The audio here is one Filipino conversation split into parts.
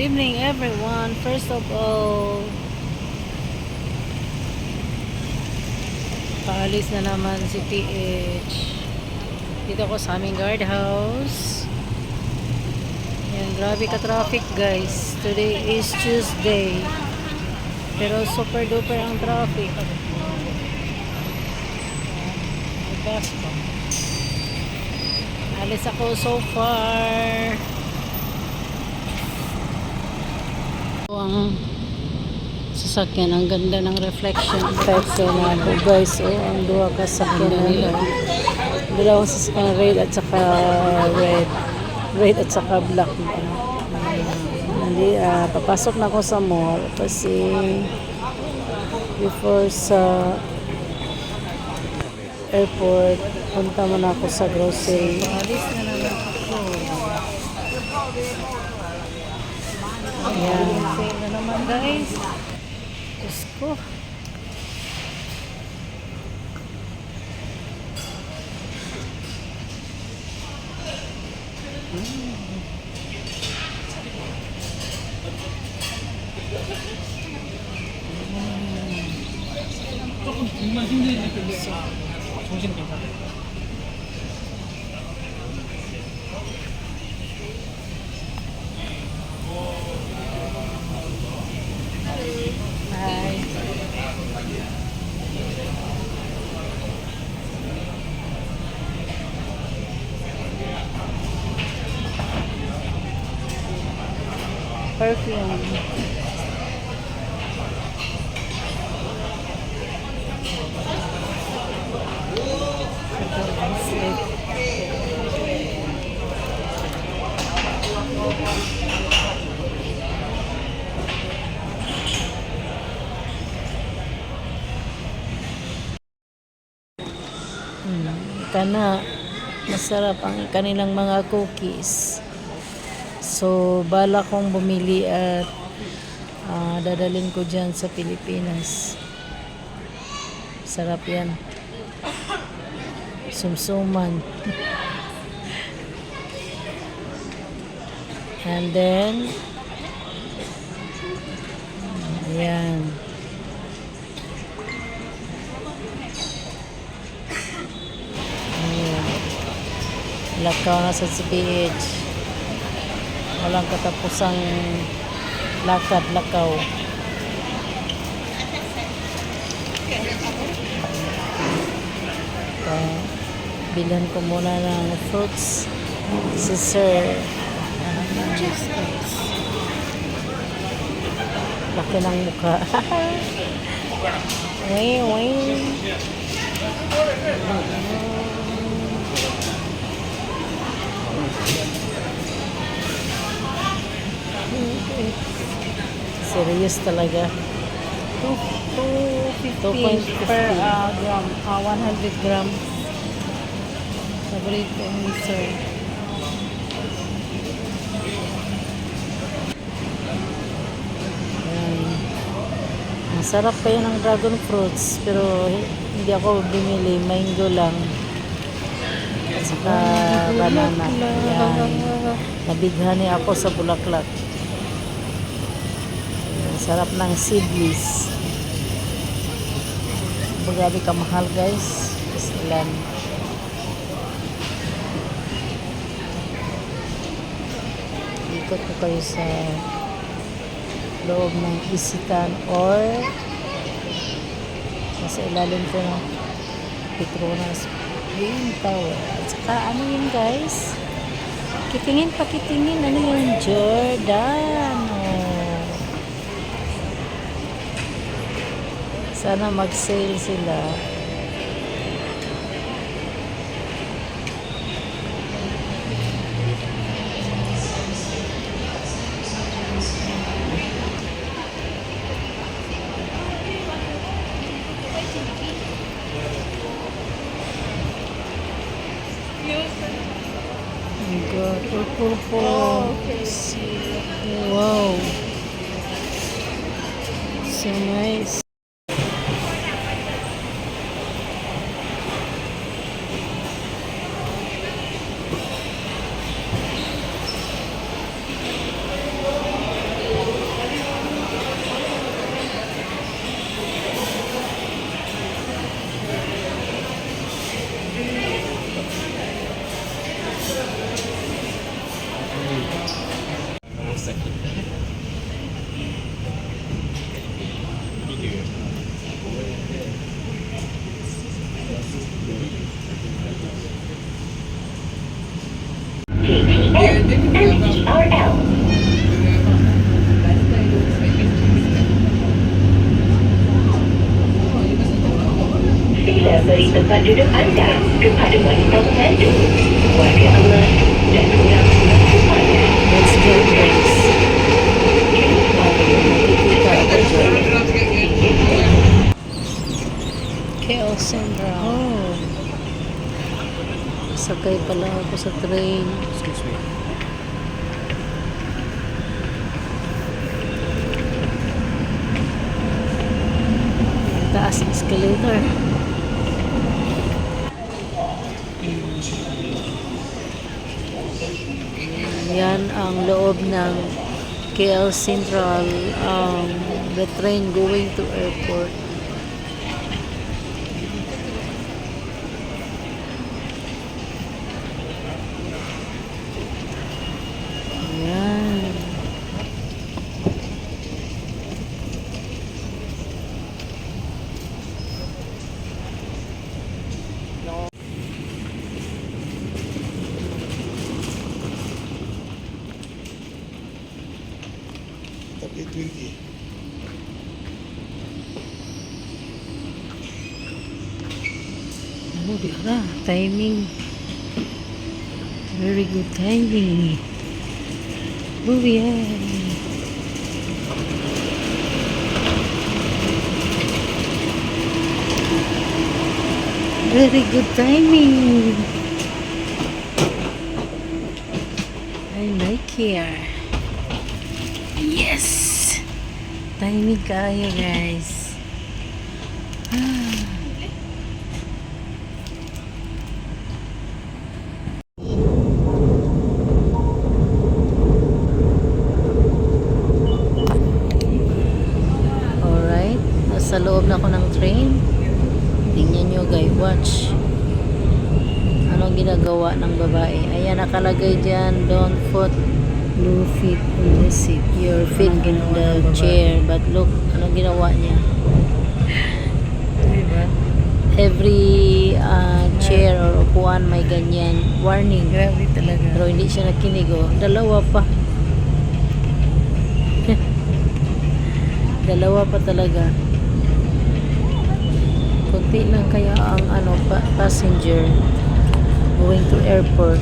evening everyone. First of all, paalis na naman si PH. Dito ako sa aming guardhouse. Yan, grabe ka traffic guys. Today is Tuesday. Pero super duper ang traffic. Bus pa. Alis ako so far. Ang sasakyan, ang ganda ng reflection effect na ako guys. Ang dua ka sasakyan na dalawang sasakyan, red at saka red at saka black. Hindi, papasok na ako sa mall kasi before sa airport punta muna ako sa grocery. Alis na naman ako. Ayan. Sale na naman guys. Diyos ko. Perfume. Kana masarap ang kanilang mga cookies. So, bala kong bumili at dadalhin ko dyan sa Pilipinas. Sarap yan. Sumsuman. And then, ayan. Ayan. Lakaw na sa CPH. Walang katapusang lakad-lakaw. Bilhan ko muna ng fruits. Si Sir. Laki ng mukha. Wing, wing. Serious talaga. 2.50 per gram. 100 gram. Paborito ni Sir. Masarap pa yan ang dragon fruits. Pero hindi ako bumili. Mango lang. At saka banana. Yan. Nabighani ako sa bulaklak. Sarap ng seedless. Grabe kamahal guys. Ilan. Ikot ko kayo sa loob ng Isitan or sa ilalim ko ng Petronas Green Tower. At saka ano yun guys? Pakitingin. Ano yun? Giordano. Sana mag-sale sila. Oh my God, purple. Wow. So nice. MTRL. Sila beri tempat duduk anda kepada wanita pemandu. Warga aman dan kurang anda. Let's go guys. Nakikita ako dyan. KL Central. Oh. Sakay pala ako sa train. Excuse me. Taas escalator. Yan ang loob ng KL Central, the train going to airport. Yan. Top 820. Oh, diba? Timing. Very good timing. Oh, yeah. Very good timing. I like here. Yes! Timing kayo, guys. Alright. Nasa loob na ako ng train. Tingnan nyo, guys. Watch. Anong ginagawa ng babae? Ayan, nakalagay dyan. Don't put blue feet in the seat. Your feet in the chair. But look, anong ginawa niya? Diba? Every chair or upuan may ganyan. Warning. Grabe talaga. Pero hindi siya nakinig, oh. Dalawa pa. Dalawa pa talaga. Kunti lang kaya ang passenger going to airport.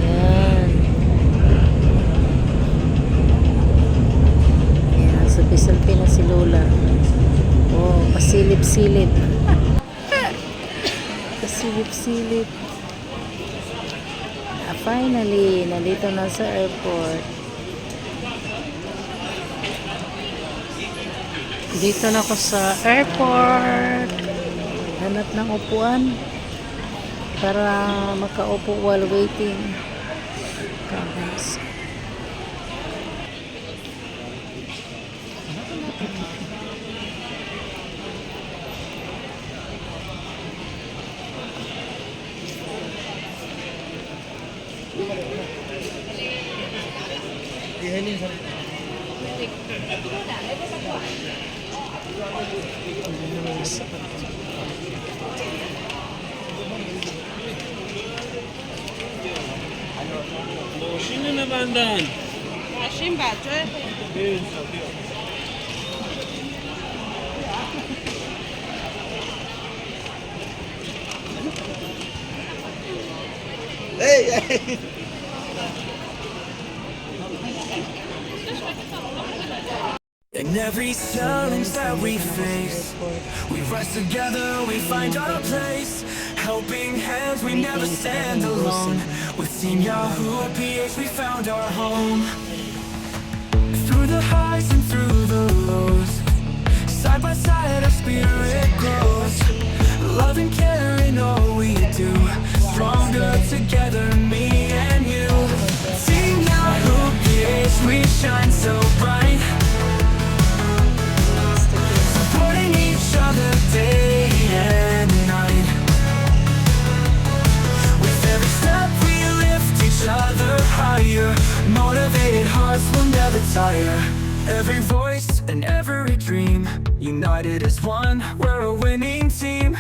Yan. Yan, selfie na si Lola. Oh, pasilip-silip. Pasilip-silip. Finally, nandito na sa airport. Dito na ako sa airport. Hanap ng upuan para makaupo while waiting. Guys. Sino na bandan? Hey, hey. In every challenge that we face, we rise together, we find our place. Helping hands, we never stand alone. With Team Yahoo at PH, we found our home. Through the highs and through the lows, side by side our spirit grows. Love and care in all we do, stronger together, me and you. Team Yahoo PH, we shine so bright. Supporting each other day and retire. Every voice and every dream, united as one, we're a winning team.